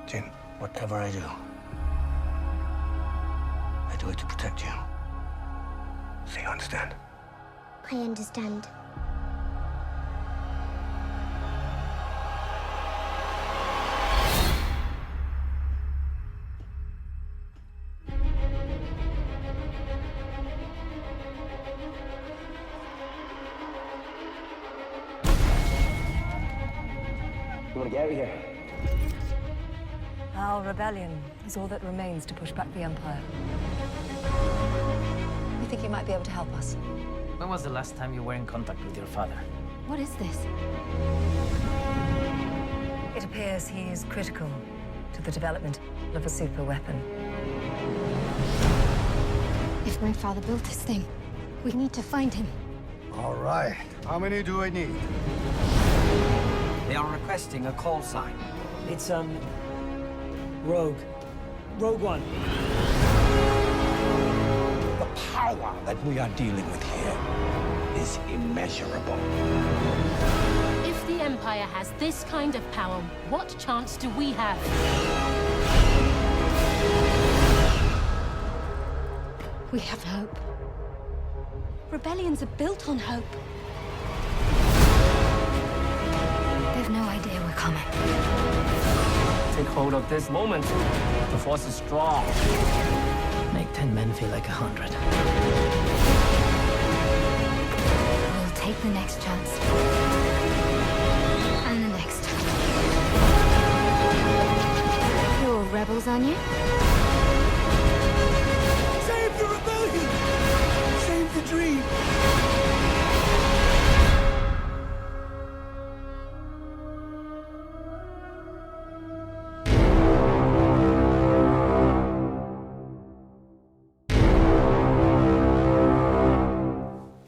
Jyn, whatever I do it to protect you. So you understand? I understand. You want to get out of here? Our rebellion is all that remains to push back the Empire. We think you might be able to help us. When was the last time you were in contact with your father? What is this? It appears he is critical to the development of a super weapon. If my father built this thing, we need to find him. All right. How many do I need? They are requesting a call sign. It's, Rogue. Rogue One. The power that we are dealing with here is immeasurable. If the Empire has this kind of power, what chance do we have? We have hope. Rebellions are built on hope. They've no idea we're coming. Take hold of this moment. The Force is strong. Make 10 men feel like 100. We'll take the next chance. And the next. You're rebels, aren't you? Save the rebellion! Save the dream!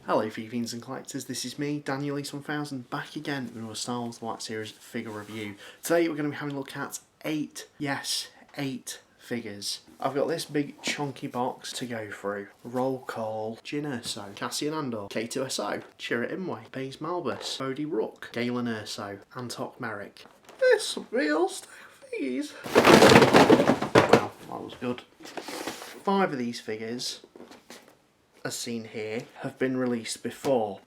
Hello fiends and collectors, this is me, Daniel E1000, back again with a Star Wars The Black Series figure review. Today we're going to be having a look at 8 figures. I've got this big chunky box to go through. Roll call: Jyn Erso, Cassian Andor, K2SO, Chirrut Îmwe, Baze Malbus, Bodhi Rook, Galen Erso, Antoc Merrick. This real stuff figures. Well, that was good. 5 of these figures, as seen here, have been released before,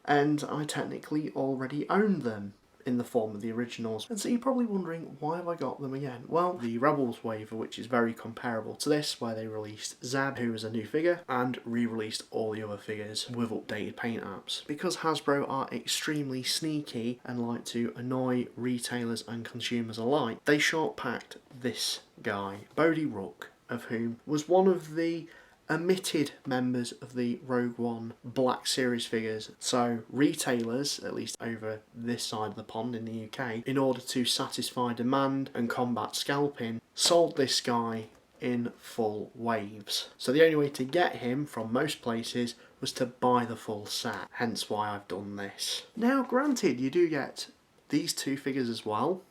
and I technically already owned them in the form of the originals. And so you're probably wondering, why have I got them again? Well, the Rebels waiver, which is very comparable to this, where they released Zab, who was a new figure, and re-released all the other figures with updated paint apps. Because Hasbro are extremely sneaky and like to annoy retailers and consumers alike, they short-packed this guy, Bodhi Rook, of whom was one of the omitted members of the Rogue One Black Series figures. So retailers, at least over this side of the pond in the UK, in order to satisfy demand and combat scalping, sold this guy in full waves. So the only way to get him from most places was to buy the full set, hence why I've done this. Now granted, you do get these 2 figures as well,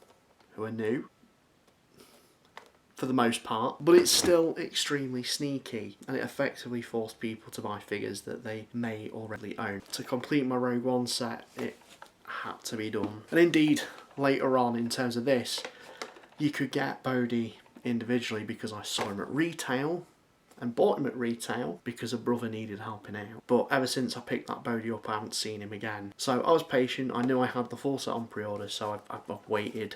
who are new, for the most part, but it's still extremely sneaky, and it effectively forced people to buy figures that they may already own. To complete my Rogue One set, it had to be done. And indeed, later on in terms of this, you could get Bodhi individually because I saw him at retail, and bought him at retail because a brother needed helping out. But ever since I picked that Bodhi up, I haven't seen him again. So I was patient. I knew I had the full set on pre-order, so I've waited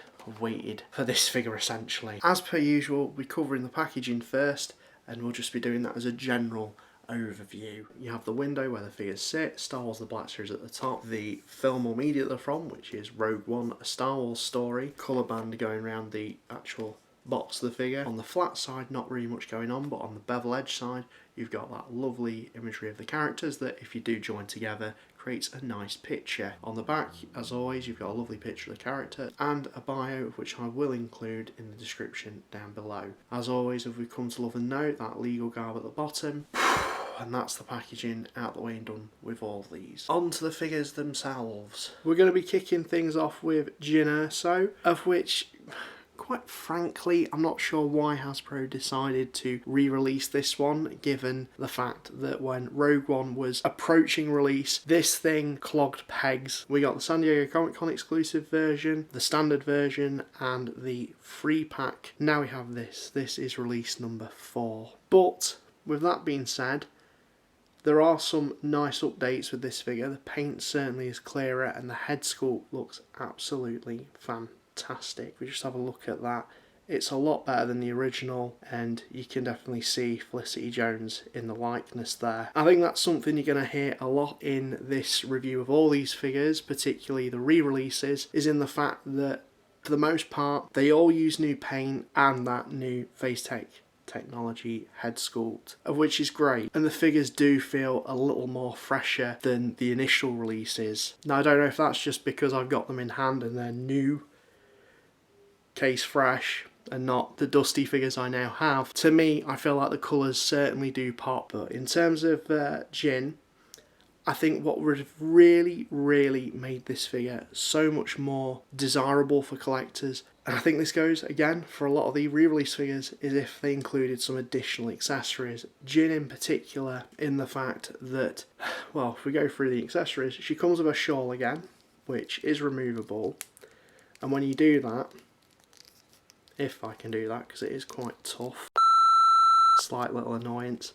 for this figure essentially. As per usual, we're covering the packaging first, and we'll just be doing that as a general overview. You have the window where the figures sit, Star Wars The Black Series at the top, the film or media they're from, which is Rogue One, a Star Wars story, colour band going around the actual box of the figure. On the flat side, not really much going on, but on the bevel edge side, you've got that lovely imagery of the characters that, if you do join together, creates a nice picture. On the back, as always, you've got a lovely picture of the character and a bio, which I will include in the description down below. As always, if we come to love and note, that legal garb at the bottom. And that's the packaging out the way and done with all these. On to the figures themselves. We're going to be kicking things off with Jyn Erso, of which, quite frankly, I'm not sure why Hasbro decided to re-release this one, given the fact that when Rogue One was approaching release, this thing clogged pegs. We got the San Diego Comic-Con exclusive version, the standard version, and the free pack. Now we have this. This is release number 4. But with that being said, there are some nice updates with this figure. The paint certainly is clearer and the head sculpt looks absolutely fantastic. If we just have a look at that, it's a lot better than the original, and you can definitely see Felicity Jones in the likeness there. I think that's something you're going to hear a lot in this review of all these figures, particularly the re-releases, is in the fact that for the most part they all use new paint and that new face technology head sculpt, of which is great, and the figures do feel a little more fresher than the initial releases. Now I don't know if that's just because I've got them in hand and they're new, case fresh, and not the dusty figures I now have. To me, I feel like the colours certainly do pop. But in terms of Jyn, I think what would have really made this figure so much more desirable for collectors, and I think this goes again for a lot of the re-release figures, is if they included some additional accessories. Jyn in particular, in the fact that, well, if we go through the accessories, she comes with a shawl again, which is removable, and when you do that, if I can do that because it is quite tough, slight little annoyance,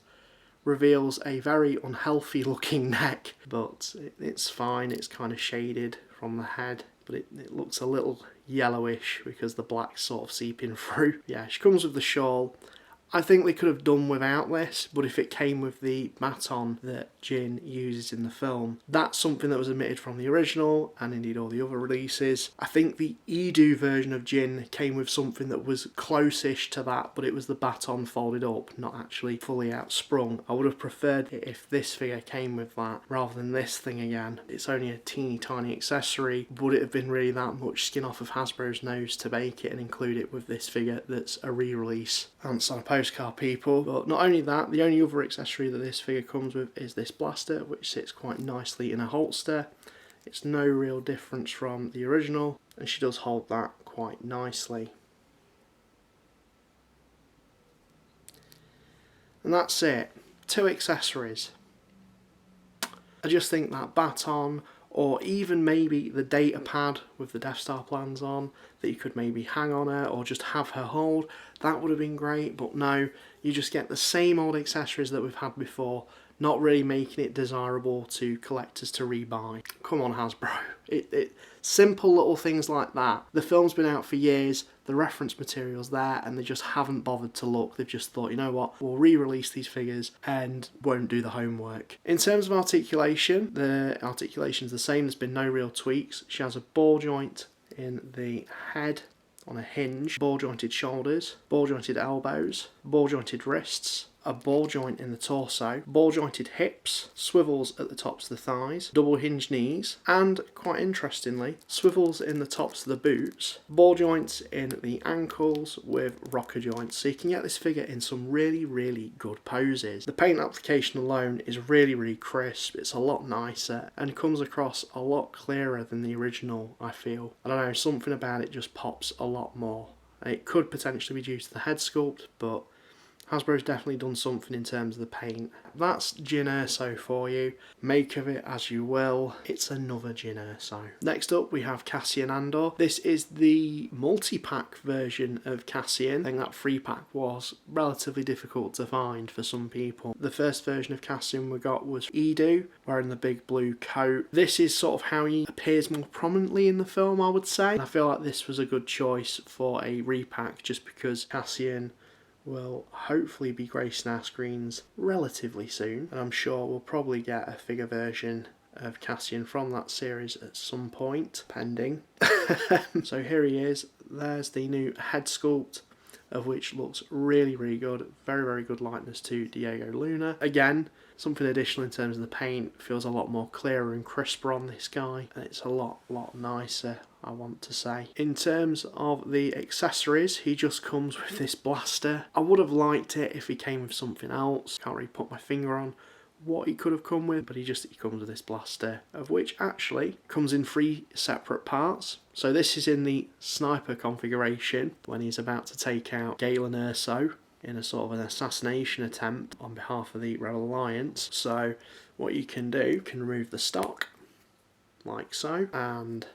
reveals a very unhealthy looking neck, but it's fine. It's kind of shaded from the head, but it looks a little yellowish because the black's sort of seeping through. Yeah, she comes with the shawl. I think they could have done without this, but if it came with the baton that Jyn uses in the film, that's something that was omitted from the original and indeed all the other releases. I think the Edu version of Jyn came with something that was close-ish to that, but it was the baton folded up, not actually fully outsprung. I would have preferred it if this figure came with that rather than this thing again. It's only a teeny tiny accessory. Would it have been really that much skin off of Hasbro's nose to make it and include it with this figure that's a re-release? Answer on a postcard, people. But not only that, the only other accessory that this figure comes with is this blaster, which sits quite nicely in a holster. It's no real difference from the original, and she does hold that quite nicely. And that's it. 2 accessories. I just think that baton, or even maybe the data pad with the Death Star plans on, that you could maybe hang on her or just have her hold, that would have been great. But no, you just get the same old accessories that we've had before, not really making it desirable to collectors to rebuy. Come on, Hasbro. Simple little things like that. The film's been out for years, the reference material's there, and they just haven't bothered to look. They've just thought, you know what, we'll re-release these figures and won't do the homework. In terms of articulation, the articulation's the same. There's been no real tweaks. She has a ball joint in the head on a hinge, ball jointed shoulders, ball jointed elbows, ball jointed wrists, a ball joint in the torso, ball jointed hips, swivels at the tops of the thighs, double hinged knees, and quite interestingly, swivels in the tops of the boots, ball joints in the ankles with rocker joints. So you can get this figure in some really good poses. The paint application alone is really crisp. It's a lot nicer and comes across a lot clearer than the original, I feel. I don't know, something about it just pops a lot more. It could potentially be due to the head sculpt, but Hasbro's definitely done something in terms of the paint. That's Jyn Erso for you. Make of it as you will. It's another Jyn Erso. Next up we have Cassian Andor. This is the multi-pack version of Cassian. I think that free pack was relatively difficult to find for some people. The first version of Cassian we got was Edu, wearing the big blue coat. This is sort of how he appears more prominently in the film, I would say. And I feel like this was a good choice for a repack just because Cassian will hopefully be gracing our screens relatively soon, and I'm sure we'll probably get a figure version of Cassian from that series at some point, pending. So here he is. There's the new head sculpt, of which looks really good. Very good likeness to Diego Luna. Again, something additional in terms of the paint. Feels a lot more clearer and crisper on this guy, and it's a lot nicer, I want to say. In terms of the accessories, he just comes with this blaster. I would have liked it if he came with something else. Can't really put my finger on what he could have come with, but he comes with this blaster, of which actually comes in 3 separate parts. So this is in the sniper configuration when he's about to take out Galen Erso in a sort of an assassination attempt on behalf of the Rebel Alliance. So what you can do, you can remove the stock like so, and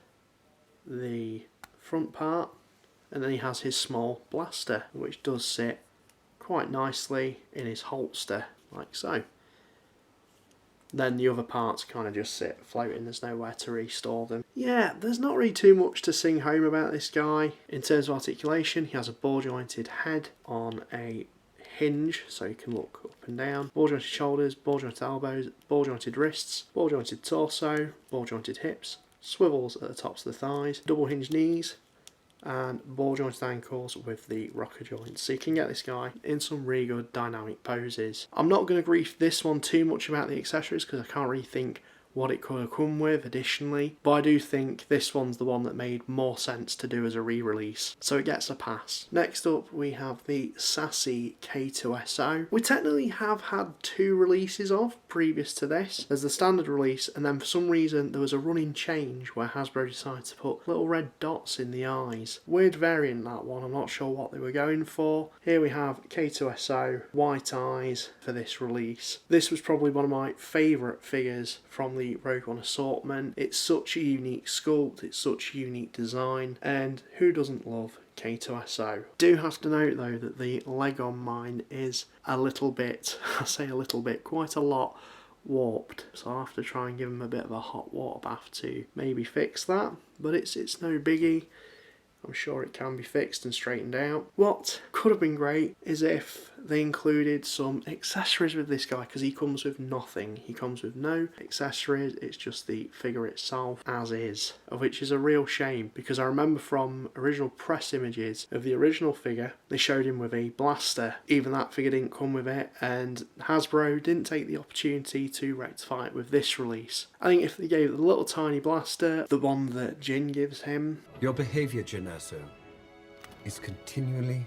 the front part, and then he has his small blaster, which does sit quite nicely in his holster like so. Then the other parts kind of just sit floating, there's nowhere to restore them. Yeah, there's not really too much to sing home about this guy. In terms of articulation, he has a ball jointed head on a hinge, so you can look up and down. Ball jointed shoulders, ball jointed elbows, ball jointed wrists, ball jointed torso, ball jointed hips, swivels at the tops of the thighs, double hinged knees, and ball jointed ankles with the rocker joints. So you can get this guy in some really good dynamic poses. I'm not going to grief this one too much about the accessories because I can't really think what it could have come with additionally, but I do think this one's the one that made more sense to do as a re-release, so it gets a pass. Next up we have the sassy K2SO. We technically have had 2 releases of previous to this. There's the standard release, and then for some reason there was a running change where Hasbro decided to put little red dots in the eyes. Weird variant, that one, I'm not sure what they were going for. Here we have K2SO, white eyes for this release. This was probably one of my favourite figures from the Rogue One assortment. It's such a unique sculpt, it's such a unique design, and who doesn't love K2SO? Do have to note though that the leg on mine is a little bit, I say a little bit, quite a lot warped, so I'll have to try and give him a bit of a hot water bath to maybe fix that, but it's no biggie. I'm sure it can be fixed and straightened out. What could have been great is if they included some accessories with this guy, because he comes with nothing. He comes with no accessories, it's just the figure itself as is, of which is a real shame, because I remember from original press images of the original figure, they showed him with a blaster. Even that figure didn't come with it, and Hasbro didn't take the opportunity to rectify it with this release. I think if they gave the little tiny blaster, the one that Jyn gives him, your behaviour, Jyn Erso, is continually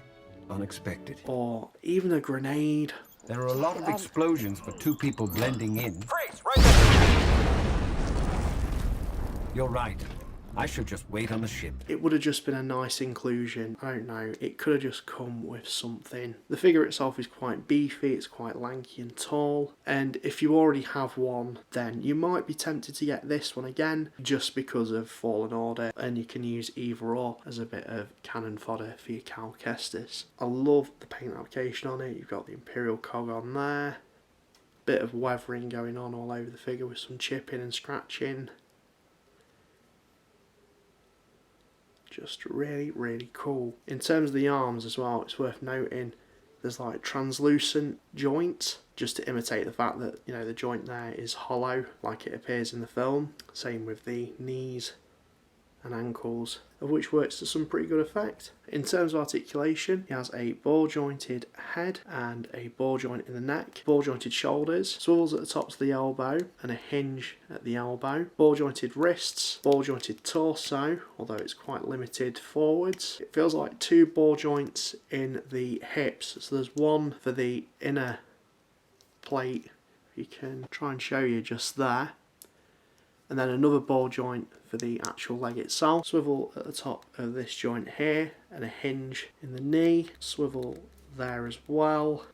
unexpected. or even a grenade. There are a lot of explosions for 2 people blending in. Freeze! Right there! You're right. I should just wait on the ship. It would have just been a nice inclusion. I don't know, it could have just come with something. The figure itself is quite beefy, it's quite lanky and tall, and if you already have one, then you might be tempted to get this one again, just because of Fallen Order, and you can use either or as a bit of cannon fodder for your Cal Kestis. I love the paint application on it. You've got the Imperial cog on there, bit of weathering going on all over the figure with some chipping and scratching. Just really, really cool. In terms of the arms as well, it's worth noting there's like translucent joints, just to imitate the fact that, you know, the joint there is hollow like it appears in the film. Same with the knees and ankles, of which works to some pretty good effect. In terms of articulation, he has a ball jointed head and a ball joint in the neck, ball jointed shoulders, swivels at the tops of the elbow and a hinge at the elbow, ball jointed wrists, ball jointed torso, although it's quite limited forwards. It feels like 2 ball joints in the hips, so there's one for the inner plate, you can try and show you just there, and then another ball joint for the actual leg itself, swivel at the top of this joint here, and a hinge in the knee, swivel there as well,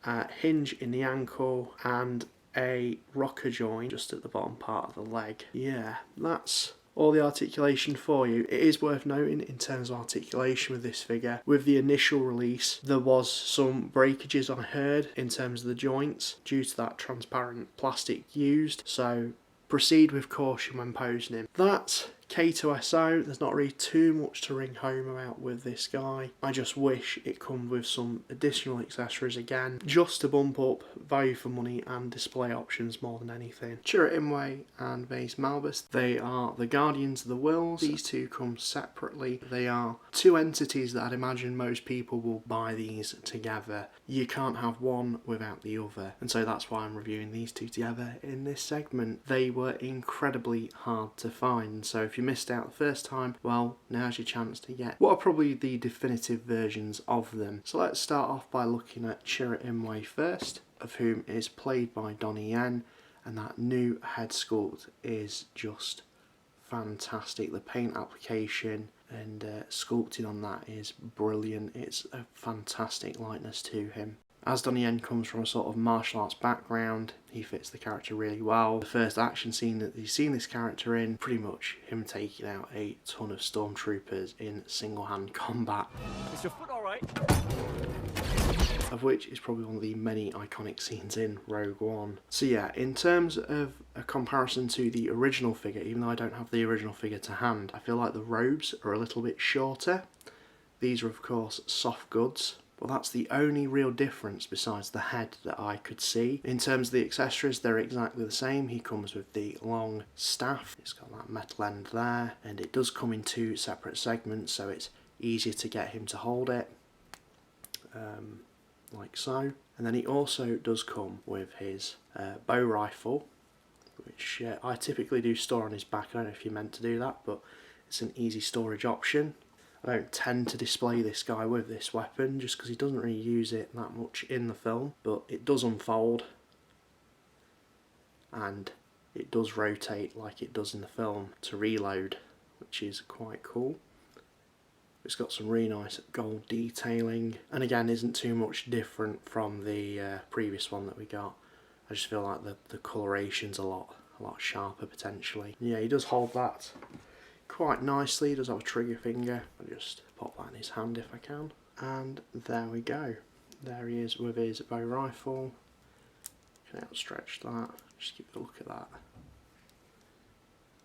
hinge in the ankle, and a rocker joint just at the bottom part of the leg. Yeah, that's all the articulation for you. It is worth noting in terms of articulation with this figure, with the initial release there was some breakages I heard in terms of the joints due to that transparent plastic used, so proceed with caution when posing him. That's K2SO. There's not really too much to ring home about with this guy. I just wish it come with some additional accessories again, just to bump up value for money and display options more than anything. Chirrut Îmwe and Baze Malbus, they are the Guardians of the Wills. These two come separately. They are 2 entities that I'd imagine most people will buy these together. You can't have one without the other, and so that's why I'm reviewing these 2 together in this segment. They were incredibly hard to find, so if you missed out the first time, well, now's your chance to get what are probably the definitive versions of them. So let's start off by looking at Chirrut Îmwe first, of whom is played by Donnie Yen, And that new head sculpt is just fantastic. The paint application and sculpting on that is brilliant. It's a fantastic likeness to him. As Donnie Yen comes from a sort of martial arts background, he fits the character really well. The first action scene that you've seen this character in, pretty much him taking out a ton of stormtroopers in single-hand combat. Is your foot alright? Of which is probably one of the many iconic scenes in Rogue One. So yeah, in terms of a comparison to the original figure, even though I don't have the original figure to hand, I feel like the robes are a little bit shorter. These are of course soft goods. Well, that's the only real difference besides the head that I could see. In terms of the accessories, they're exactly the same. He comes with the long staff. It's got that metal end there, and it does come in 2 separate segments, so it's easier to get him to hold it, like so. And then he also does come with his bow rifle, which I typically do store on his back. I don't know if you're meant to do that, but it's an easy storage option. I don't tend to display this guy with this weapon just because he doesn't really use it that much in the film, but it does unfold and it does rotate like it does in the film to reload, which is quite cool. It's got some really nice gold detailing and again isn't too much different from the previous one that we got. I just feel like the coloration's a lot sharper potentially. Yeah, he does hold that quite nicely. He does have a trigger finger. I'll just pop that in his hand if I can. And there we go. There he is with his bow rifle. Can outstretch that. Just give a look at that.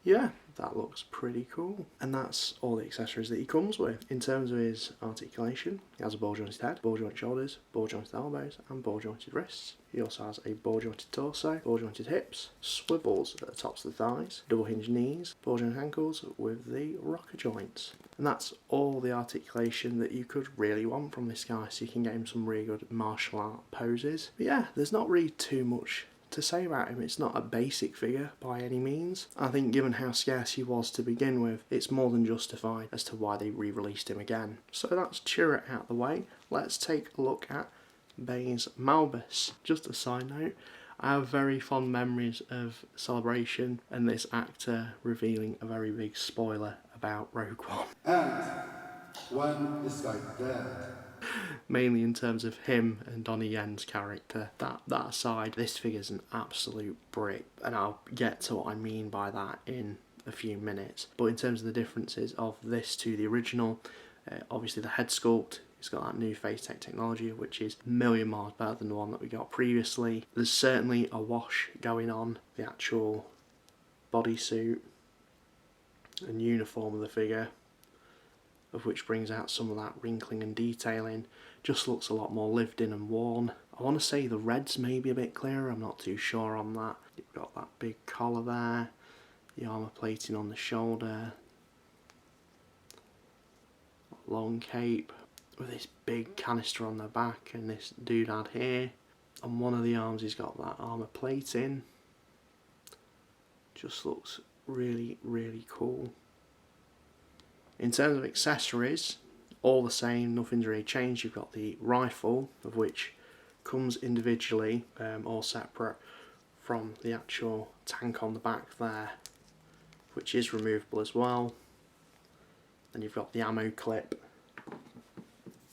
Yeah, that looks pretty cool. And that's all the accessories that he comes with. In terms of his articulation, he has a ball jointed head, ball jointed shoulders, ball jointed elbows and ball jointed wrists. He also has a ball jointed torso, ball jointed hips, swivels at the tops of the thighs, double hinged knees, ball jointed ankles with the rocker joints. And that's all the articulation that you could really want from this guy, so you can get him some really good martial art poses. But yeah, there's not really too much to say about him. It's not a basic figure by any means. I think given how scarce he was to begin with, it's more than justified as to why they re-released him again. So that's Chirrut out of the way. Let's take a look at Baze Malbus. Just a side note, I have very fond memories of Celebration and this actor revealing a very big spoiler about Rogue One. And when is guy dead? Mainly in terms of him and Donnie Yen's character. That aside, this figure's an absolute brick, and I'll get to what I mean by that in a few minutes. But in terms of the differences of this to the original, obviously the head sculpt, it's got that new face tech technology, which is a million miles better than the one that we got previously. There's certainly a wash going on the actual bodysuit and uniform of the figure, of which brings out some of that wrinkling and detailing. Just looks a lot more lived in and worn. I want to say the red's maybe a bit clearer, I'm not too sure on that. You've got that big collar there, the armour plating on the shoulder, long cape with this big canister on the back and this doodad here. On one of the arms he's got that armour plating. Just looks really, really cool. In terms of accessories, all the same, nothing's really changed. You've got the rifle, of which comes individually, or separate from the actual tank on the back there, which is removable as well. Then you've got the ammo clip,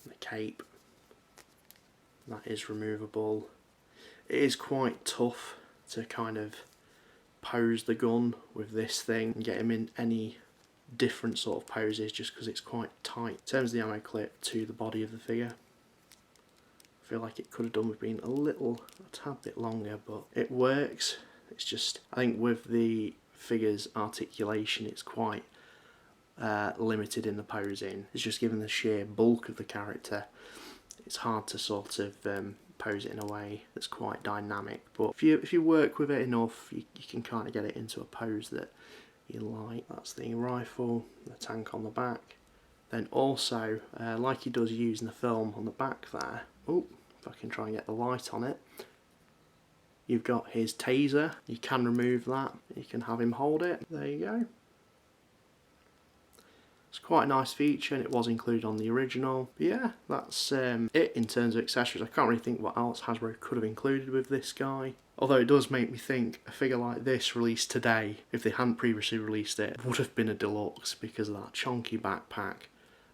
the cape, that is removable. It is quite tough to kind of pose the gun with this thing and get him in any different sort of poses just because it's quite tight. In terms of the ammo clip to the body of the figure, I feel like it could have done with being a tad bit longer, but it works. It's just, I think with the figure's articulation it's quite limited in the posing. It's just given the sheer bulk of the character, it's hard to sort of pose it in a way that's quite dynamic, but if you work with it enough, you can kind of get it into a pose that you like. That's the rifle, the tank on the back. Then also, like he does use in the film on the back there, oh, if I can try and get the light on it, you've got his taser. You can remove that, you can have him hold it, there you go. It's quite a nice feature, and it was included on the original. But yeah, that's it in terms of accessories. I can't really think what else Hasbro could have included with this guy. Although it does make me think a figure like this released today, if they hadn't previously released it, would have been a deluxe because of that chunky backpack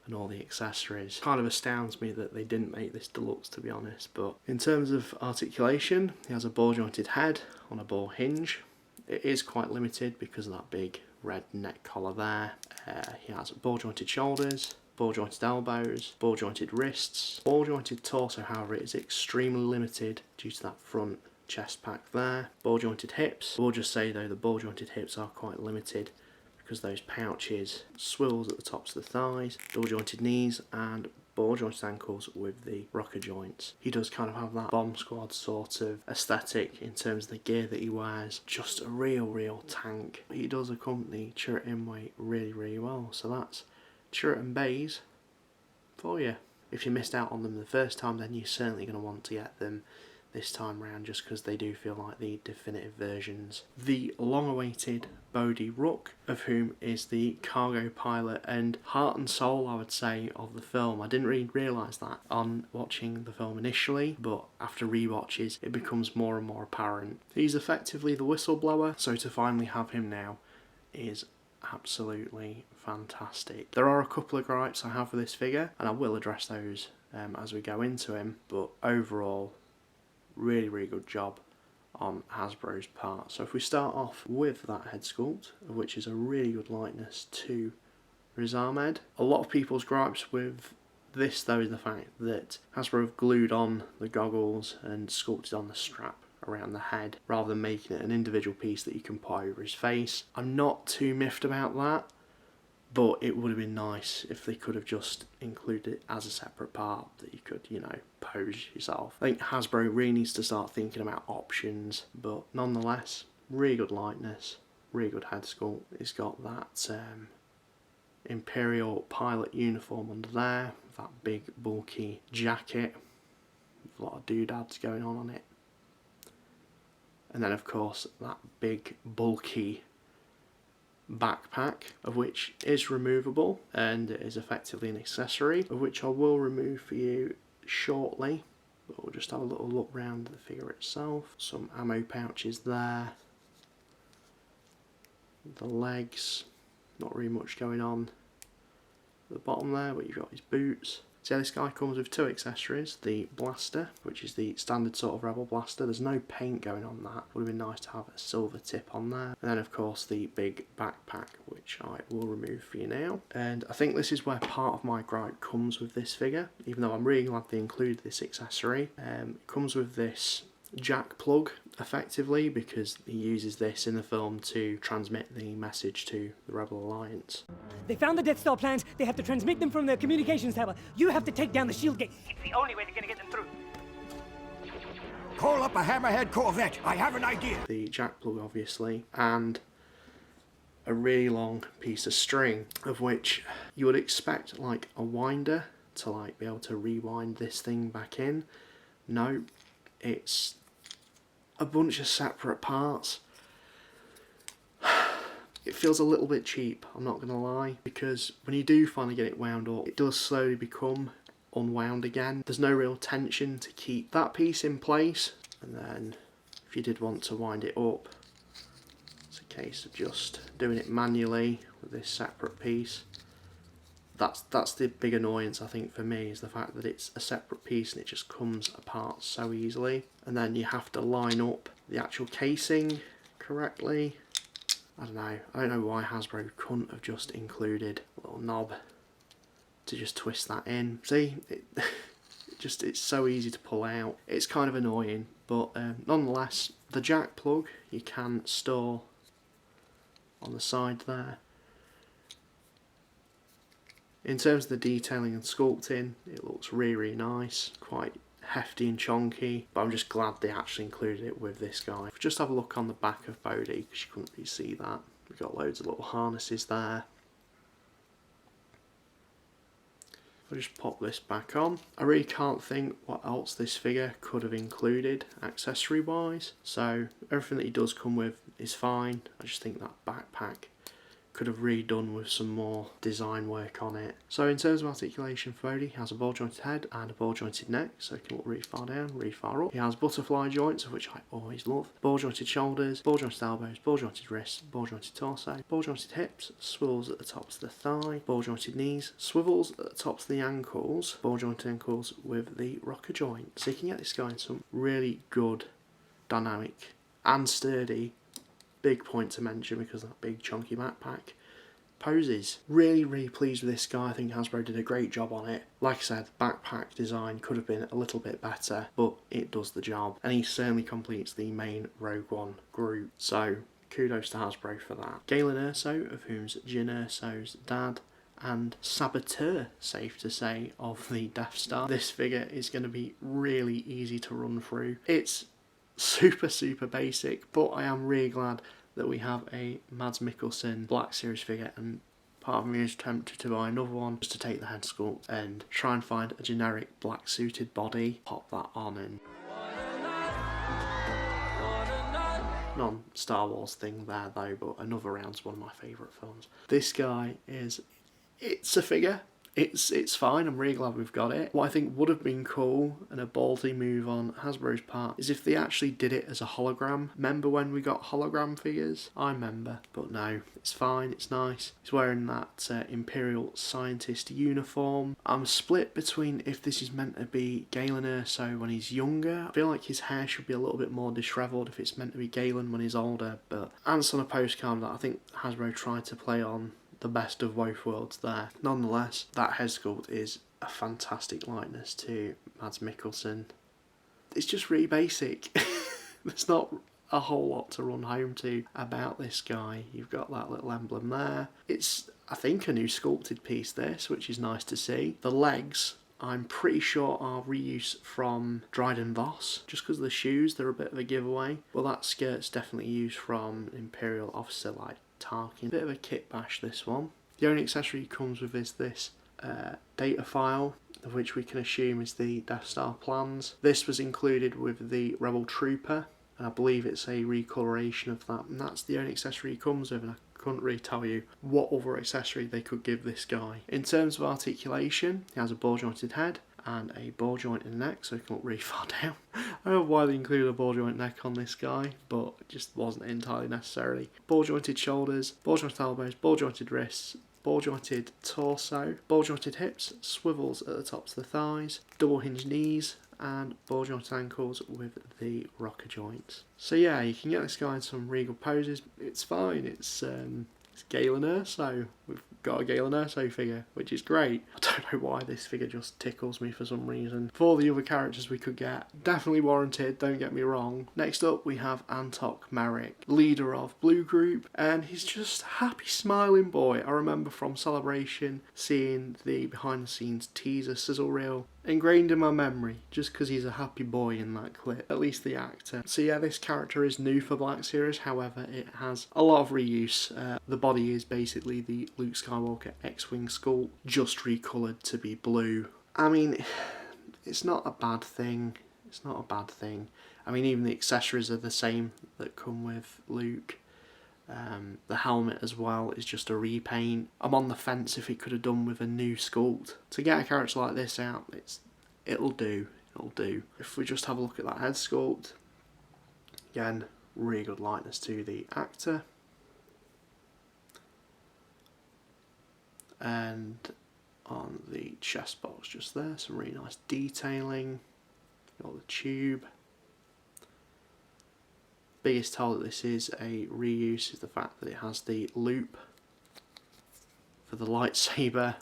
and all the accessories. Kind of astounds me that they didn't make this deluxe, to be honest. But in terms of articulation, he has a ball jointed head on a ball hinge. It is quite limited because of that big red neck collar there. He has ball jointed shoulders, ball jointed elbows, ball jointed wrists, ball jointed torso. However, it is extremely limited due to that front chest pack there. Ball jointed hips. I will just say though, the ball jointed hips are quite limited because those pouches, swivels at the tops of the thighs, ball jointed knees and ball jointed ankles with the rocker joints. He does kind of have that Bomb Squad sort of aesthetic in terms of the gear that he wears. Just a real tank. He does accompany Chirrut Îmwe really well. So that's Chirrut and Baze for you. If you missed out on them the first time, then you're certainly going to want to get them this time round, just because they do feel like the definitive versions. The long-awaited Bodhi Rook, of whom is the cargo pilot and heart and soul, I would say, of the film. I didn't really realise that on watching the film initially, but after rewatches it becomes more and more apparent. He's effectively the whistleblower, so to finally have him now is absolutely fantastic. There are a couple of gripes I have with this figure, and I will address those as we go into him, but overall really good job on Hasbro's part. So if we start off with that head sculpt, which is a really good likeness to Riz Ahmed. A lot of people's gripes with this though is the fact that Hasbro have glued on the goggles and sculpted on the strap around the head rather than making it an individual piece that you can put over his face. I'm not too miffed about that, but it would have been nice if they could have just included it as a separate part that you could, you know, pose yourself. I think Hasbro really needs to start thinking about options, but nonetheless, really good likeness, really good head sculpt. It's got that Imperial pilot uniform under there, that big bulky jacket, with a lot of doodads going on it. And then of course that big bulky backpack, of which is removable and is effectively an accessory, of which I will remove for you shortly. But we'll just have a little look round the figure itself. Some ammo pouches there. The legs, not really much going on at the bottom there, but you've got his boots. So this guy comes with two accessories, the blaster, which is the standard sort of rebel blaster. There's no paint going on that. Would have been nice to have a silver tip on there. And then of course the big backpack, which I will remove for you now. And I think this is where part of my gripe comes with this figure, even though I'm really glad they included this accessory. It comes with this jack plug effectively, because he uses this in the film to transmit the message to the Rebel Alliance. They found the Death Star plans. They have to transmit them from the communications tower. You have to take down the shield gate. It's the only way they're gonna get them through. Call up a Hammerhead Corvette. I have an idea. The jack plug obviously, and a really long piece of string, of which you would expect like a winder to like be able to rewind this thing back in. No, it's a bunch of separate parts. It feels a little bit cheap, I'm not gonna lie, because when you do finally get it wound up, it does slowly become unwound again. There's no real tension to keep that piece in place, and then if you did want to wind it up, it's a case of just doing it manually with this separate piece. That's the big annoyance I think for me, is the fact that it's a separate piece and it just comes apart so easily. And then you have to line up the actual casing correctly. I don't know why Hasbro couldn't have just included a little knob to just twist that in. See, it's so easy to pull out. It's kind of annoying, but nonetheless, the jack plug you can store on the side there. In terms of the detailing and sculpting, it looks really nice, quite hefty and chunky, but I'm just glad they actually included it with this guy. If we just have a look on the back of Bodhi, because you couldn't really see that. We've got loads of little harnesses there. I'll just pop this back on. I really can't think what else this figure could have included accessory wise, so everything that he does come with is fine. I just think that backpack could have redone with some more design work on it. So in terms of articulation for Bodhi, he has a ball jointed head and a ball jointed neck, so he can look really far down, really far up. He has butterfly joints, of which I always love, ball jointed shoulders, ball jointed elbows, ball jointed wrists, ball jointed torso, ball jointed hips, swivels at the tops of the thigh, ball jointed knees, swivels at the tops of the ankles, ball jointed ankles with the rocker joint. So you can get this guy in some really good, dynamic and sturdy, big point to mention because of that big chunky backpack, poses. Really pleased with this guy. I think Hasbro did a great job on it. Like I said, backpack design could have been a little bit better, but it does the job, and he certainly completes the main Rogue One group, so kudos to Hasbro for that. Galen Erso, of whom's Jyn Erso's dad and saboteur, safe to say, of the Death Star. This figure is going to be really easy to run through. It's super basic, but I am really glad that we have a Mads Mikkelsen Black Series figure, and part of me is tempted to buy another one just to take the head sculpt and try and find a generic black suited body, pop that on, and non-Star Wars thing there though, but Another Round's one of my favourite films. This guy it's a figure. It's fine, I'm really glad we've got it. What I think would have been cool, and a ballsy move on Hasbro's part, is if they actually did it as a hologram. Remember when we got hologram figures? I remember, but no, it's fine, it's nice. He's wearing that Imperial Scientist uniform. I'm split between if this is meant to be Galen Erso when he's younger. I feel like his hair should be a little bit more disheveled if it's meant to be Galen when he's older, but answer on a postcard that I think Hasbro tried to play on the best of both worlds there. Nonetheless, that head sculpt is a fantastic likeness to Mads Mikkelsen. It's just really basic. There's not a whole lot to run home to about this guy. You've got that little emblem there. It's, I think, a new sculpted piece this, which is nice to see. The legs, I'm pretty sure, are reuse from Dryden Voss, just because of the shoes, they're a bit of a giveaway. Well, that skirt's definitely used from Imperial officer like Tarkin. Bit of a kit bash, this one. The only accessory comes with is this data file, of which we can assume is the Death Star plans. This was included with the Rebel Trooper, and I believe it's a recoloration of that, and that's the only accessory it comes with, and I couldn't really tell you what other accessory they could give this guy. In terms of articulation, he has a ball jointed head and a ball joint in the neck, so he can look really far down. I don't know why they included a ball joint neck on this guy, but it just wasn't entirely necessary. Ball jointed shoulders, ball jointed elbows, ball jointed wrists, ball jointed torso, ball jointed hips, swivels at the tops of the thighs, double hinged knees, and ball jointed ankles with the rocker joints. So yeah, you can get this guy in some regal poses. It's fine. It's Galen Erso. We've got a Galen Erso figure, which is great. I don't know why this figure just tickles me for some reason. For the other characters we could get, definitely warranted, don't get me wrong. Next up we have Antoc Merrick, leader of Blue Group, and he's just a happy smiling boy. I remember from Celebration seeing the behind the scenes teaser sizzle reel, ingrained in my memory just because he's a happy boy in that clip, at least the actor. So yeah, this character is new for Black Series, however it has a lot of reuse. The body is basically the Luke Skywalker X-Wing sculpt, just recoloured to be blue. I mean, it's not a bad thing. It's not a bad thing. I mean, even the accessories are the same that come with Luke. The helmet as well is just a repaint. I'm on the fence if it could have done with a new sculpt. To get a character like this out, it'll do. If we just have a look at that head sculpt, again, really good likeness to the actor. And on the chest box just there, some really nice detailing. Got the tube. Biggest tell that this is a reuse is the fact that it has the loop for the lightsaber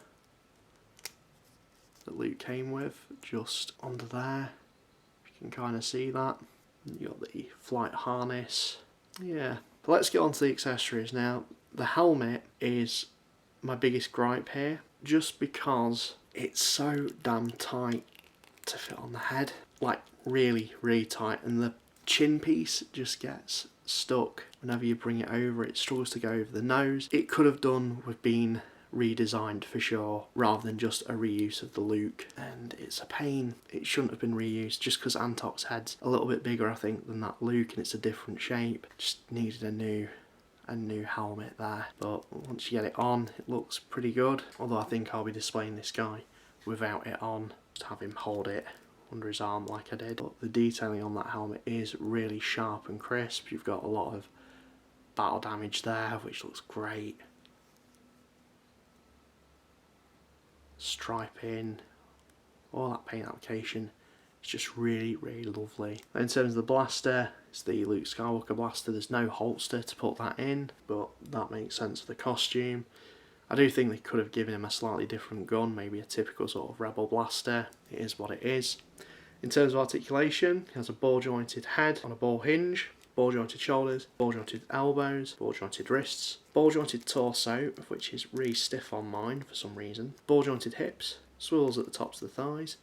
that Luke came with, just under there. You can kind of see that. You got the flight harness. Yeah. But let's get on to the accessories now. The helmet is my biggest gripe here, just because it's so damn tight to fit on the head. Like really tight, and the chin piece just gets stuck whenever you bring it over. It struggles to go over the nose. It could have done with being redesigned for sure, rather than just a reuse of the Luke, and it's a pain. It shouldn't have been reused just because Antoc's head's a little bit bigger, I think, than that Luke, and it's a different shape. Just needed a a new helmet there. But once you get it on, it looks pretty good. Although I think I'll be displaying this guy without it on, just have him hold it under his arm like I did. But the detailing on that helmet is really sharp and crisp. You've got a lot of battle damage there, which looks great. Striping, all that paint application. It's just really, really lovely. In terms of the blaster, it's the Luke Skywalker blaster. There's no holster to put that in, but that makes sense for the costume. I do think they could have given him a slightly different gun, maybe a typical sort of rebel blaster. It is what it is. In terms of articulation, he has a ball jointed head on a ball hinge, ball jointed shoulders, ball jointed elbows, ball jointed wrists, ball jointed torso, of which is really stiff on mine for some reason, ball jointed hips, swivels at the tops of the thighs,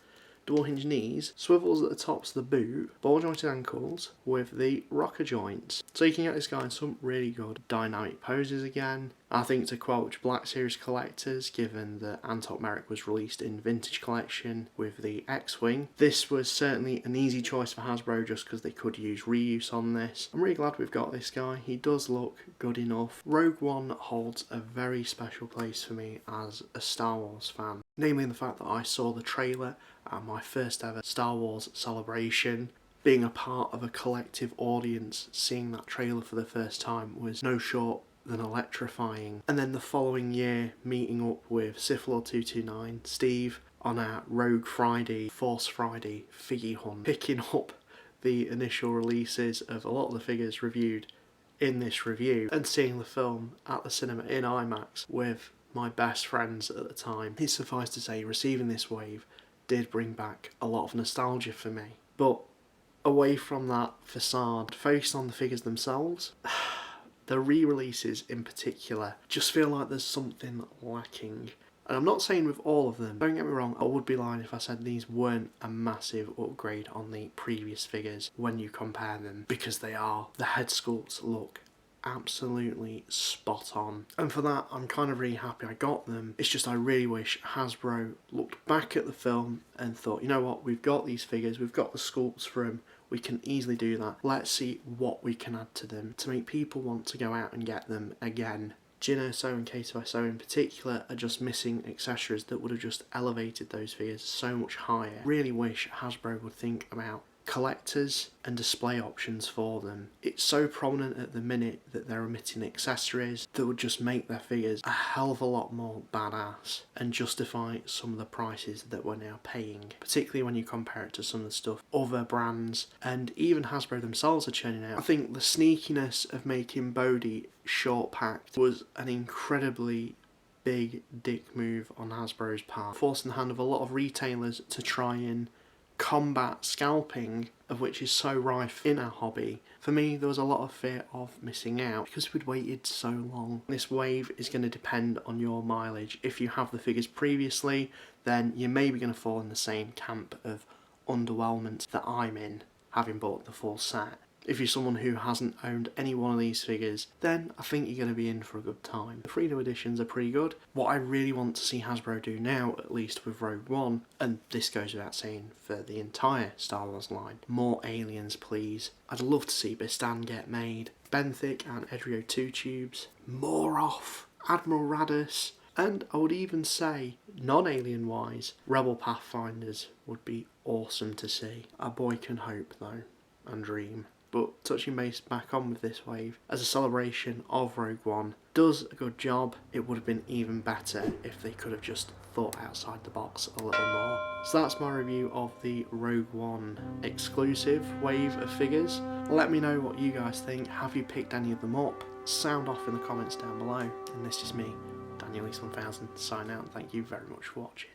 double hinge knees, swivels at the tops of the boot, ball jointed ankles with the rocker joints. So you can get this guy in some really good dynamic poses again. I think to quote Black Series collectors, given that Antoc Merrick was released in Vintage Collection with the X-Wing, this was certainly an easy choice for Hasbro just because they could use reuse on this. I'm really glad we've got this guy. He does look good enough. Rogue One holds a very special place for me as a Star Wars fan. Namely in the fact that I saw the trailer at my first ever Star Wars celebration. Being a part of a collective audience, seeing that trailer for the first time was no short than electrifying. And then the following year, meeting up with Sith Lord 229, Steve, on our Rogue Friday, Force Friday figure hunt, picking up the initial releases of a lot of the figures reviewed in this review, and seeing the film at the cinema in IMAX with my best friends at the time. It's suffice to say, receiving this wave did bring back a lot of nostalgia for me. But away from that facade, focused on the figures themselves, the re-releases in particular just feel like there's something lacking. And I'm not saying with all of them, don't get me wrong, I would be lying if I said these weren't a massive upgrade on the previous figures when you compare them, because they are. The head sculpts look absolutely spot on, and for that I'm kind of really happy I got them. It's just I really wish Hasbro looked back at the film and thought, you know what, we've got these figures, we've got the sculpts for them, we can easily do that. Let's see what we can add to them to make people want to go out and get them again. Jyn Erso and K2SO in particular are just missing accessories that would have just elevated those figures so much higher. Really wish Hasbro would think about collectors and display options for them. It's so prominent at the minute that they're omitting accessories that would just make their figures a hell of a lot more badass and justify some of the prices that we're now paying, particularly when you compare it to some of the stuff other brands and even Hasbro themselves are churning out. I think the sneakiness of making Bodhi short packed was an incredibly big dick move on Hasbro's part, forcing the hand of a lot of retailers to try and combat scalping, of which is so rife in our hobby. For me, there was a lot of fear of missing out because we'd waited so long. This wave is going to depend on your mileage. If you have the figures previously, then you're maybe going to fall in the same camp of underwhelmment that I'm in, having bought the full set. If you're someone who hasn't owned any one of these figures, then I think you're going to be in for a good time. The Freedom Editions are pretty good. What I really want to see Hasbro do now, at least with Rogue One, and this goes without saying for the entire Star Wars line, more aliens please. I'd love to see Bistan get made, Benthic and Edrio 2 tubes, more off, Admiral Raddus, and I would even say, non-alien wise, Rebel Pathfinders would be awesome to see. A boy can hope though, and dream. But touching base back on with this wave, as a celebration of Rogue One does a good job. It would have been even better if they could have just thought outside the box a little more. So that's my review of the Rogue One exclusive wave of figures. Let me know what you guys think. Have you picked any of them up? Sound off in the comments down below. And this is me, Daniel East 1000, signing out, and thank you very much for watching.